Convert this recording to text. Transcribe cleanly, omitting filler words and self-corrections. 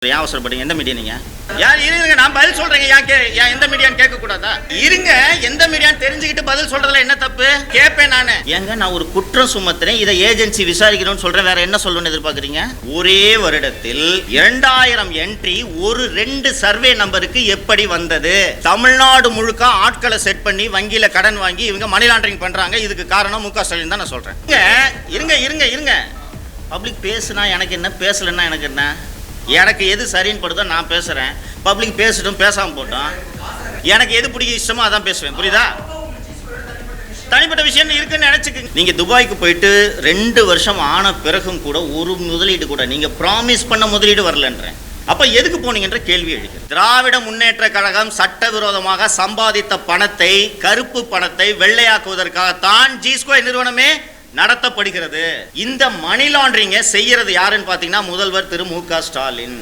ஏன் அவசரப்படுங்க? எந்த மீடியா நீங்க? யார் இருங்க, நான் பதில் சொல்றேங்க. ஏன் எந்த மீடியான்னு கேட்க கூடாதா? இருங்க, எந்த மீடியான்னு தெரிஞ்சுக்கிட்டு பதில் சொல்றதுல என்ன தப்பு? கேட்பேன் நானு. ஏங்க, நான் ஒரு குற்றம் சுமத்துறேன், இதை ஏஜென்சி விசாரிக்கணும்னு சொல்றேன். வேற என்ன சொல்லணும்னு எதிர்பார்க்குறீங்க? ஒரே வருடத்தில் 2000 என்ட்ரி ஒரு 2 சர்வே நம்பருக்கு எப்படி வந்தது? தமிழ்நாடு முழுக்க ஆட்களை செட் பண்ணி வங்கியில கடன் வாங்கி இவங்க மணி லாண்டரிங் பண்றாங்க. இதுக்கு காரணம் மு க ஸ்டாலின் தான் நான் சொல்றேன். இருங்க பப்ளிக் பேசுனா எனக்கு என்ன, பேசலன்னா எனக்கு என்ன? எனக்கு எது சரின்னு படுதோ நான் பேசுகிறேன். பப்ளிக் பேசட்டும், பேசாமல் போட்டோம். எனக்கு எது பிடிக்க இஷ்டமோ அதான் பேசுவேன். புரியுதா? தனிப்பட்ட விஷயம் இருக்குன்னு நினச்சிக்கங்க. நீங்கள் துபாய்க்கு போயிட்டு 2 வருஷம் ஆன பிறகும் கூட ஒரு முதலீடு கூட நீங்கள் ப்ராமிஸ் பண்ண முதலீடு வரலன்றேன். அப்போ எதுக்கு போனீங்கன்ற கேள்வி எழுது. திராவிட முன்னேற்ற கழகம் சட்டவிரோதமாக சம்பாதித்த பணத்தை, கருப்பு பணத்தை வெள்ளையாக்குவதற்காகத்தான் ஜி2 நிறுவனமே நடத்தப்படுகிறது. இந்த மணி லாண்டரிங்கை செய்யறது யாருன்னு பார்த்தீங்கன்னா முதல்வர் திரு மு க ஸ்டாலின்.